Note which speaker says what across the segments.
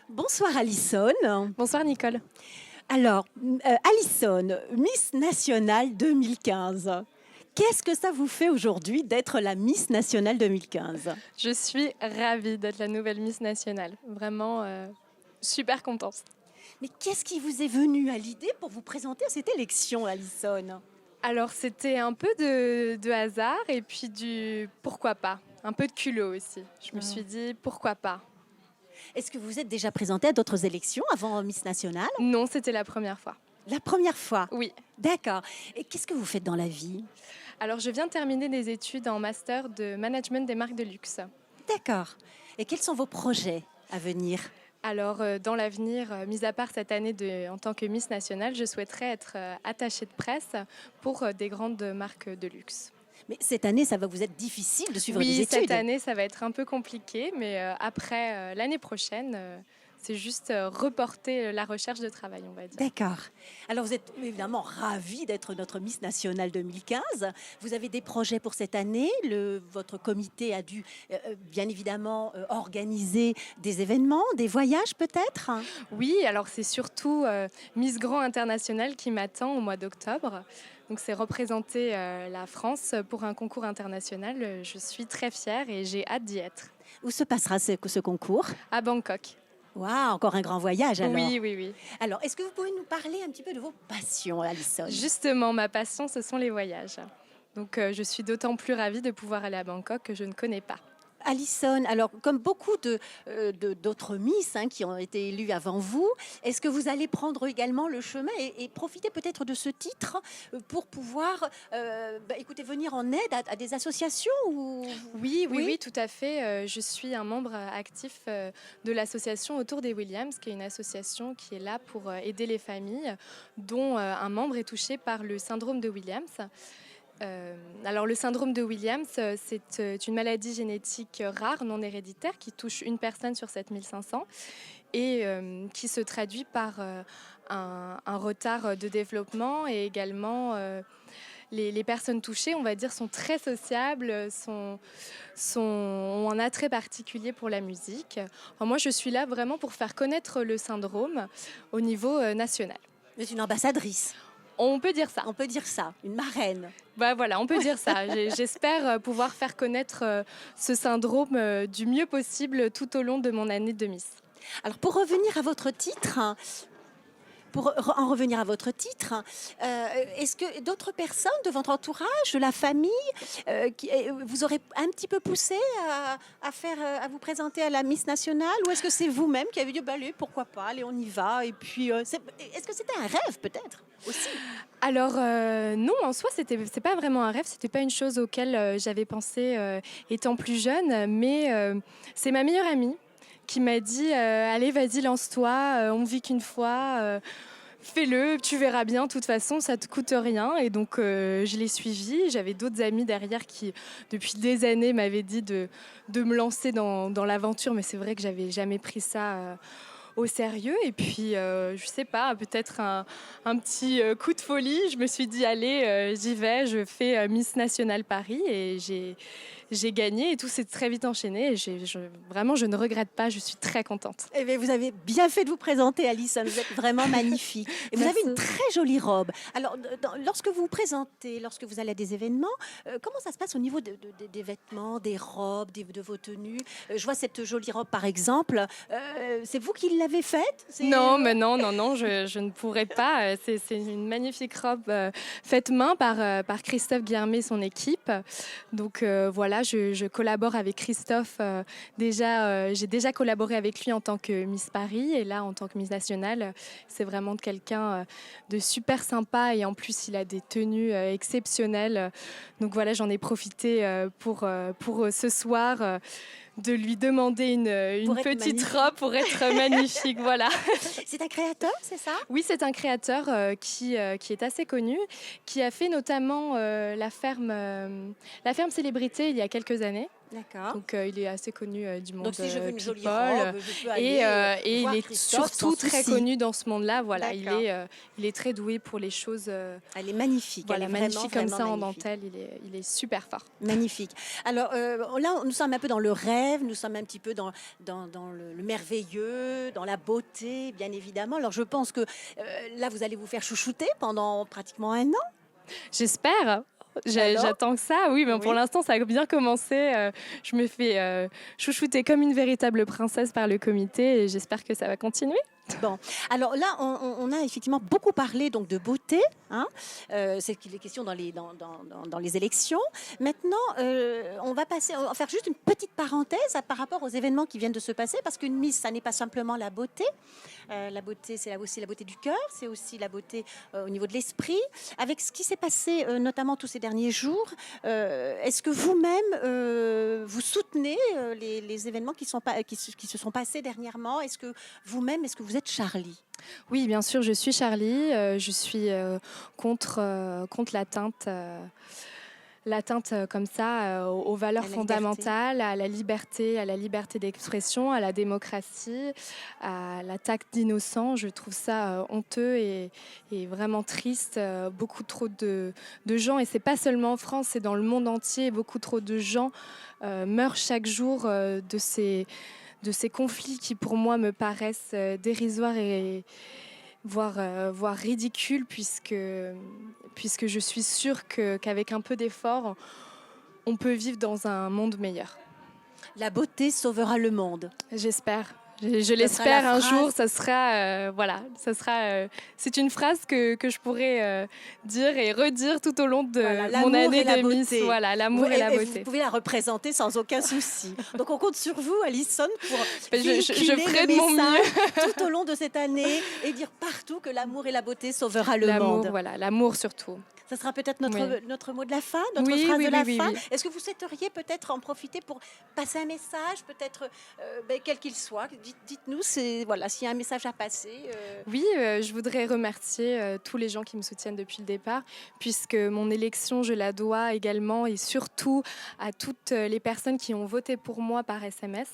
Speaker 1: Bonsoir Alison.
Speaker 2: Bonsoir Nicole.
Speaker 1: Alors, Alison, Miss Nationale 2015. Qu'est-ce que ça vous fait aujourd'hui d'être la Miss Nationale 2015?
Speaker 2: Je suis ravie d'être la nouvelle Miss Nationale. Vraiment super contente.
Speaker 1: Mais qu'est-ce qui vous est venu à l'idée pour vous présenter à cette élection, Alison?
Speaker 2: Alors c'était un peu de hasard et puis du pourquoi pas. Un peu de culot aussi. Je me suis dit pourquoi pas.
Speaker 1: Est-ce que vous êtes déjà présentée à d'autres élections avant Miss Nationale?
Speaker 2: Non, c'était la première fois.
Speaker 1: La première fois?
Speaker 2: Oui.
Speaker 1: D'accord. Et qu'est-ce que vous faites dans la vie?
Speaker 2: Alors je viens de terminer des études en master de management des marques de luxe.
Speaker 1: D'accord. Et quels sont vos projets à venir?
Speaker 2: Alors, dans l'avenir, mis à part cette année en tant que Miss Nationale, je souhaiterais être attachée de presse pour des grandes marques de luxe.
Speaker 1: Mais cette année, ça va vous être difficile de suivre des
Speaker 2: Oui,
Speaker 1: études.
Speaker 2: cette année, ça va être un peu compliqué, mais après, l'année prochaine, c'est juste reporter la recherche de travail, on va dire.
Speaker 1: D'accord. Alors vous êtes évidemment ravi d'être notre Miss Nationale 2015. Vous avez des projets pour cette année. Votre comité a dû bien évidemment organiser des événements, des voyages peut-être.
Speaker 2: Oui, alors c'est surtout Miss Grand International qui m'attend au mois d'octobre. Donc c'est représenter la France pour un concours international. Je suis très fière et j'ai hâte d'y être.
Speaker 1: Où se passera ce concours?
Speaker 2: À Bangkok.
Speaker 1: Waouh, encore un grand voyage alors.
Speaker 2: Oui, oui, oui.
Speaker 1: Alors, est-ce que vous pouvez nous parler un petit peu de vos passions, Alison?
Speaker 2: Justement, ma passion, ce sont les voyages. Donc je suis d'autant plus ravie de pouvoir aller à Bangkok que je ne connais pas.
Speaker 1: Alison, alors comme beaucoup d'autres Miss qui ont été élues avant vous, est-ce que vous allez prendre également le chemin et profiter peut-être de ce titre pour pouvoir écoutez, venir en aide à des associations
Speaker 2: Oui, tout à fait. Je suis un membre actif de l'association Autour des Williams, qui est une association qui est là pour aider les familles dont un membre est touché par le syndrome de Williams. Alors le syndrome de Williams, c'est une maladie génétique rare, non héréditaire, qui touche une personne sur 7500 et qui se traduit par un retard de développement et également les personnes touchées, on va dire, sont très sociables, ont un attrait particulier pour la musique. Alors moi, je suis là vraiment pour faire connaître le syndrome au niveau national.
Speaker 1: Vous êtes une ambassadrice.
Speaker 2: On peut dire ça.
Speaker 1: On peut dire ça, une marraine.
Speaker 2: Bah voilà, on peut dire ça. J'espère pouvoir faire connaître ce syndrome du mieux possible tout au long de mon année de Miss.
Speaker 1: Alors pour revenir à votre titre, est-ce que d'autres personnes de votre entourage, de la famille, vous auraient un petit peu poussé à vous présenter à la Miss Nationale, ou est-ce que c'est vous-même qui avez dit allez, pourquoi pas, allez, on y va, et puis est-ce que c'était un rêve peut-être aussi?
Speaker 2: Alors non, en soi, c'est pas vraiment un rêve, c'était pas une chose auquel j'avais pensé étant plus jeune, mais c'est ma meilleure amie qui m'a dit allez, vas-y, lance-toi, on vit qu'une fois. Fais-le, tu verras bien, de toute façon, ça te coûte rien. Et donc, je l'ai suivi. J'avais d'autres amis derrière qui, depuis des années, m'avaient dit de me lancer dans l'aventure. Mais c'est vrai que j'avais jamais pris ça au sérieux. Et puis, je sais pas, peut-être un petit coup de folie. Je me suis dit, allez, j'y vais. Je fais Miss Nationale Paris et j'ai gagné et tout s'est très vite enchaîné. Et vraiment, je ne regrette pas. Je suis très contente.
Speaker 1: Eh bien, vous avez bien fait de vous présenter, Alison. Vous êtes vraiment magnifique. Et vous
Speaker 2: Merci.
Speaker 1: avez une très jolie robe. Alors, lorsque vous vous présentez, lorsque vous allez à des événements, comment ça se passe au niveau des vêtements, des robes, de vos tenues? Je vois cette jolie robe, par exemple. C'est vous qui l'avez faite?
Speaker 2: Non, mais non, je ne pourrais pas. C'est une magnifique robe faite main par Christophe Guillermet et son équipe. Donc voilà, je collabore avec Christophe. J'ai déjà collaboré avec lui en tant que Miss Paris et là en tant que Miss Nationale. C'est vraiment quelqu'un de super sympa et en plus il a des tenues exceptionnelles. Donc voilà, j'en ai profité pour ce soir. De lui demander une petite robe pour être magnifique, voilà.
Speaker 1: C'est un créateur, c'est ça?
Speaker 2: Oui, c'est un créateur qui est assez connu, qui a fait notamment la ferme Célébrité il y a quelques années.
Speaker 1: D'accord.
Speaker 2: Donc il est assez connu du monde
Speaker 1: Donc si je veux une jolie
Speaker 2: people.
Speaker 1: robe, je peux
Speaker 2: Et,
Speaker 1: aller
Speaker 2: et
Speaker 1: voir
Speaker 2: il est
Speaker 1: Christophe
Speaker 2: surtout
Speaker 1: sans
Speaker 2: très
Speaker 1: souci.
Speaker 2: connu dans ce monde-là. Voilà,
Speaker 1: D'accord.
Speaker 2: il est très doué pour les choses
Speaker 1: Elle est magnifique.
Speaker 2: voilà,
Speaker 1: Elle est
Speaker 2: magnifiques comme
Speaker 1: vraiment
Speaker 2: ça en
Speaker 1: magnifique.
Speaker 2: dentelle. Il est super fort.
Speaker 1: Magnifique. Alors là, nous sommes un peu dans le rêve, nous sommes un petit peu dans le merveilleux, dans la beauté, bien évidemment. Alors je pense que là, vous allez vous faire chouchouter pendant pratiquement un an.
Speaker 2: J'espère.
Speaker 1: Alors
Speaker 2: J'attends que ça, oui, mais pour
Speaker 1: Oui.
Speaker 2: l'instant, ça a bien commencé. Je me fais chouchouter comme une véritable princesse par le comité et j'espère que ça va continuer.
Speaker 1: Bon, alors là, on a effectivement beaucoup parlé donc de beauté, hein. C'est qu'il est question dans les élections. Maintenant, on va faire juste une petite parenthèse par rapport aux événements qui viennent de se passer, parce qu'une Miss, ça n'est pas simplement la beauté. La beauté, c'est aussi la beauté du cœur, c'est aussi la beauté au niveau de l'esprit. Avec ce qui s'est passé, notamment tous ces derniers jours, est-ce que vous-même, vous soutenez les événements qui se sont passés dernièrement? Est-ce que vous-même, est-ce que vous êtes Charlie?
Speaker 2: Oui, bien sûr, je suis Charlie. Je suis contre l'atteinte comme ça aux valeurs
Speaker 1: À la
Speaker 2: fondamentales, à la liberté d'expression, à la démocratie, à l'attaque d'innocents. Je trouve ça honteux et vraiment triste. Beaucoup trop de gens, et c'est pas seulement en France, c'est dans le monde entier, beaucoup trop de gens meurent chaque jour de ces conflits qui pour moi me paraissent dérisoires et voire ridicules puisque je suis sûre qu'avec un peu d'effort, on peut vivre dans un monde meilleur.
Speaker 1: La beauté sauvera le monde.
Speaker 2: J'espère. Je
Speaker 1: Ça sera
Speaker 2: l'espère
Speaker 1: la
Speaker 2: un
Speaker 1: phrase.
Speaker 2: jour, ça sera, c'est une phrase que je pourrais dire et redire tout au long de
Speaker 1: Voilà,
Speaker 2: mon
Speaker 1: l'amour
Speaker 2: année
Speaker 1: et la
Speaker 2: de Miss.
Speaker 1: beauté.
Speaker 2: Voilà, l'amour et la
Speaker 1: Vous
Speaker 2: beauté.
Speaker 1: pouvez la représenter sans aucun souci. Donc on compte sur vous, Alison, pour
Speaker 2: Je
Speaker 1: véhiculer
Speaker 2: ferai
Speaker 1: le
Speaker 2: de mon
Speaker 1: message tout au long de cette année et dire partout que l'amour et la beauté sauvera le
Speaker 2: L'amour,
Speaker 1: monde.
Speaker 2: voilà, l'amour surtout.
Speaker 1: Ça sera peut-être
Speaker 2: Oui.
Speaker 1: notre mot de la fin, notre
Speaker 2: Oui,
Speaker 1: phrase
Speaker 2: oui,
Speaker 1: de la
Speaker 2: oui,
Speaker 1: fin.
Speaker 2: oui.
Speaker 1: Est-ce que vous souhaiteriez peut-être en profiter pour passer un message, peut-être quel qu'il soit? Dites-nous, voilà, s'il y a un message à passer.
Speaker 2: Oui, je voudrais remercier tous les gens qui me soutiennent depuis le départ, puisque mon élection, je la dois également et surtout à toutes les personnes qui ont voté pour moi par SMS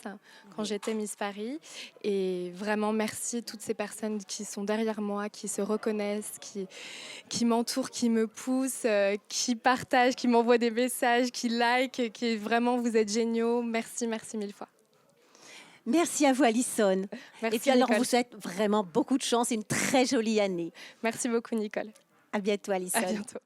Speaker 2: quand j'étais Miss Paris. Et vraiment, merci à toutes ces personnes qui sont derrière moi, qui se reconnaissent, qui m'entourent, qui me poussent, qui partagent, qui m'envoient des messages, qui like, qui vraiment, vous êtes géniaux. Merci, merci mille fois.
Speaker 1: Merci à vous, Alison.
Speaker 2: Merci,
Speaker 1: Et puis alors, on
Speaker 2: Nicole.
Speaker 1: vous souhaite vraiment beaucoup de chance et une très jolie année.
Speaker 2: Merci beaucoup, Nicole.
Speaker 1: À bientôt, Alison.
Speaker 2: À bientôt.